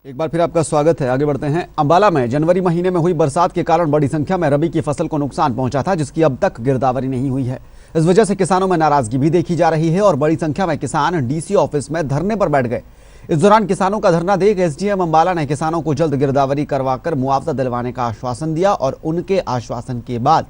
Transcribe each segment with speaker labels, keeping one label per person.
Speaker 1: एक बार फिर आपका स्वागत है। आगे बढ़ते हैं। अंबाला में जनवरी महीने में हुई बरसात के कारण बड़ी संख्या में रबी की फसल को नुकसान पहुंचा था, जिसकी अब तक गिरदावरी नहीं हुई है। इस वजह से किसानों में नाराजगी भी देखी जा रही है और बड़ी संख्या में किसान डीसी ऑफिस में धरने पर बैठ गए। इस दौरान किसानों का धरना देख एसडीएम अंबाला ने किसानों को जल्द गिरदावरी करवाकर मुआवजा दिलवाने का आश्वासन दिया और उनके आश्वासन के बाद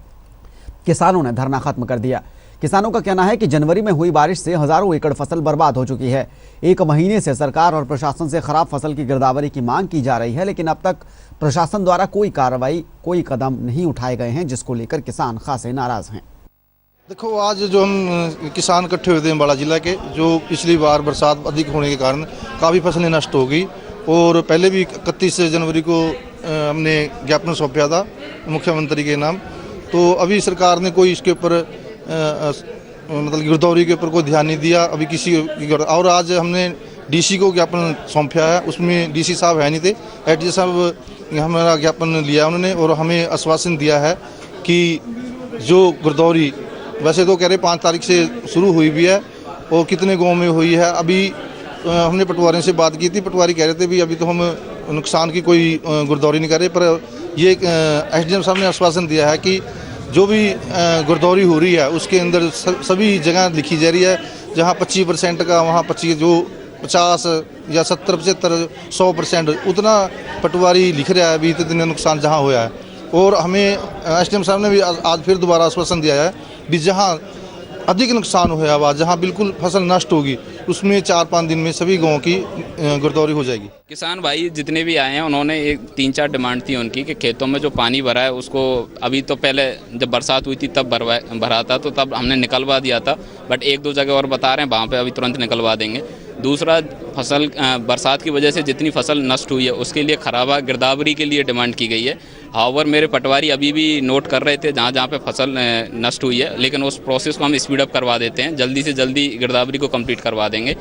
Speaker 1: किसानों ने धरना खत्म कर दिया। किसानों का कहना है कि जनवरी में हुई बारिश से हजारों एकड़ फसल बर्बाद हो चुकी है। एक महीने से सरकार और प्रशासन से खराब फसल की गिरदावरी की मांग की जा रही है, लेकिन अब तक प्रशासन द्वारा कोई कार्रवाई, कोई कदम नहीं उठाए गए हैं, जिसको लेकर किसान खासे नाराज हैं।
Speaker 2: देखो, आज जो हम किसान इकट्ठे हुए थे अम्बाला जिला के, जो पिछली बार बरसात अधिक होने के कारण काफ़ी फसलें नष्ट हो गई और पहले भी 31 जनवरी को हमने ज्ञापन सौंपा था मुख्यमंत्री के नाम। तो अभी सरकार ने कोई इसके ऊपर मतलब गिरदावरी के ऊपर कोई ध्यान नहीं दिया अभी किसी। और आज हमने डीसी को ज्ञापन सौंपा है, उसमें डीसी साहब है नहीं थे, एडीसी साहब हमारा ज्ञापन लिया उन्होंने और हमें आश्वासन दिया है कि जो गिरदावरी वैसे तो कह रहे 5 तारीख से शुरू हुई भी है और कितने गांव में हुई है। अभी हमने पटवारियों से बात की थी, पटवारी कह रहे थे भी अभी तो हम नुकसान की कोई गिरदावरी नहीं कर रहे, पर ये एसडीएम साहब ने आश्वासन दिया है कि जो भी गिरदावरी हो रही है उसके अंदर सभी जगह लिखी जा रही है। जहाँ 25% का वहाँ 25, जो 50 या 70, 75, 100% उतना पटवारी लिख रहा है अभी इतने नुकसान जहाँ हुआ है। और हमें एसडीएम साहब ने भी आज फिर दोबारा आश्वासन दिया है भी जहाँ अधिक नुकसान हुआ हुआ, जहाँ बिल्कुल फसल नष्ट होगी, उसमें 4-5 दिन में सभी गाँव की गिरदावरी हो जाएगी।
Speaker 3: किसान भाई जितने भी आए हैं उन्होंने 3-4 डिमांड थी उनकी कि खेतों में जो पानी भरा है उसको अभी तो पहले जब बरसात हुई थी तब भरा था, तो तब हमने निकलवा दिया था, बट 1-2 जगह और बता रहे हैं वहाँ पे अभी तुरंत निकलवा देंगे। दूसरा, फसल बरसात की वजह से जितनी फसल नष्ट हुई है उसके लिए खराबा गिरदावरी के लिए डिमांड की गई है। हाउवर मेरे पटवारी अभी भी नोट कर रहे थे जहाँ पे फसल नष्ट हुई है, लेकिन उस प्रोसेस को हम स्पीड अप करवा देते हैं, जल्दी से जल्दी गिरदावरी को कंप्लीट करवा देंगे।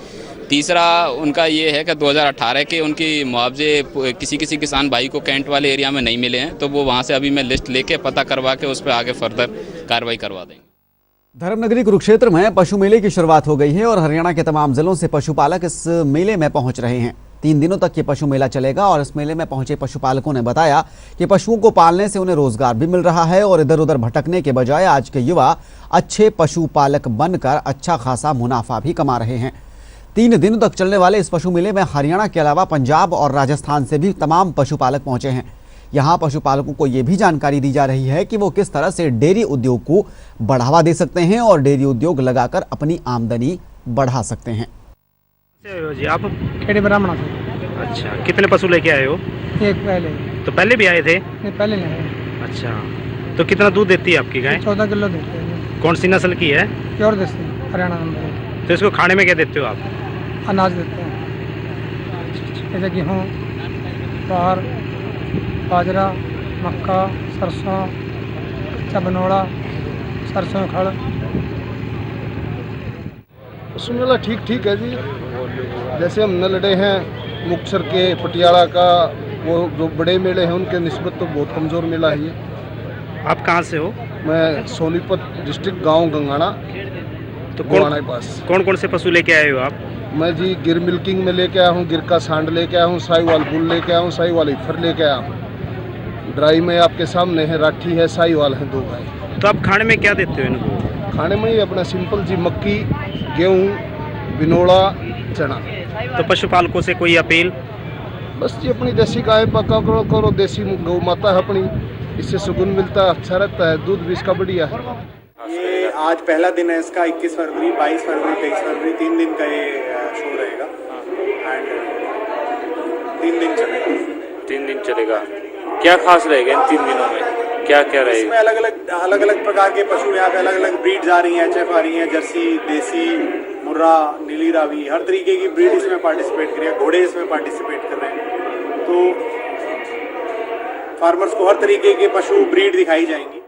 Speaker 3: तीसरा उनका ये है कि 2018 के उनकी मुआवजे किसी किसान भाई को कैंट वाले एरिया में नहीं मिले हैं, तो वो वहाँ से अभी मैं लिस्ट लेके पता करवा के उस पर आगे फर्दर कार्रवाई करवा देंगे।
Speaker 1: धर्मनगरी कुरुक्षेत्र में पशु मेले की शुरुआत हो गई है और हरियाणा के तमाम जिलों से पशुपालक इस मेले में पहुंच रहे हैं। 3 दिनों तक ये पशु मेला चलेगा और इस मेले में पहुंचे पशुपालकों ने बताया कि पशुओं को पालने से उन्हें रोजगार भी मिल रहा है और इधर उधर भटकने के बजाय आज के युवा अच्छे पशुपालक बनकर अच्छा खासा मुनाफा भी कमा रहे हैं। 3 दिनों तक चलने वाले इस पशु मेले में हरियाणा के अलावा पंजाब और राजस्थान से भी तमाम पशुपालक पहुंचे हैं। यहाँ पशुपालकों को ये भी जानकारी दी जा रही है कि वो किस तरह से डेयरी उद्योग को बढ़ावा दे सकते हैं और डेयरी उद्योग लगाकर अपनी आमदनी बढ़ा सकते हैं।
Speaker 4: जी आप
Speaker 5: खेड़ी ब्राह्मणा से।
Speaker 4: अच्छा, कितने पशु लेके आए हो?
Speaker 5: एक पहले।
Speaker 4: तो पहले भी आए थे?
Speaker 5: नहीं, पहले नहीं आए।
Speaker 4: अच्छा, तो कितना दूध देती है आपकी गाय?
Speaker 5: 14 किलो देते हैं।
Speaker 4: कौन सी नस्ल की है?
Speaker 5: प्योर देसी हरियाणा नंबर।
Speaker 4: तो इसको खाने में क्या देते हो आप?
Speaker 5: अनाज देते हैं, जैसे गेहूँ, ज्वार, बाजरा, मक्का, सरसों, कच्चा बनोड़ा, सरसों खड़।
Speaker 6: पशु मेला ठीक है जी। जैसे हम न लड़े हैं मुक्तसर के, पटियाला का, वो जो बड़े मेले हैं उनके निस्बत तो बहुत कमज़ोर मेला है ये।
Speaker 4: आप कहाँ से हो?
Speaker 6: मैं सोनीपत डिस्ट्रिक्ट, गांव गंगाना,
Speaker 4: तो कौन कौन से पशु लेके आए हो आप?
Speaker 6: मैं जी गिर मिल्किंग में लेके आया हूँ, गिर का सांड लेके आया हूँ, साहीवाल बुल लेके आया हूँ, साहीवाल इफर लेके आया हूँ। ड्राई में आपके सामने है, राठी है, साहीवाल है, 2 गाय।
Speaker 4: तो आप खाने में क्या देते हो इनको?
Speaker 6: खाने में ही अपना सिंपल जी मक्की, गेहूँ, बिनोड़ा, चना।
Speaker 4: तो पशुपालकों से कोई अपील?
Speaker 6: बस जी अपनी देसी गाय पका करो, देसी गौ माता है अपनी, इससे सुकून मिलता है, अच्छा रहता है, दूध भी इसका बढ़िया है।
Speaker 7: ये आज पहला दिन है इसका, 21 फरवरी, 22 फरवरी, 23 फरवरी, 3 दिन का ये शो रहेगा एंड 3 दिन चलेगा।
Speaker 8: 3 दिन चलेगा। क्या खास रहेगा इन 3 दिनों में? क्या रहेगा?
Speaker 7: इसमें अलग अलग प्रकार के पशु यहाँ पे अलग अलग ब्रीड्स आ रही हैं, एचएफ आ रही हैं, जर्सी, देसी, मुर्रा, नीली रावी, हर तरीके की ब्रीड इसमें पार्टिसिपेट कर रही है, घोड़े इसमें पार्टिसिपेट कर रहे हैं। तो फार्मर्स को हर तरीके के पशु ब्रीड दिखाई जाएंगी।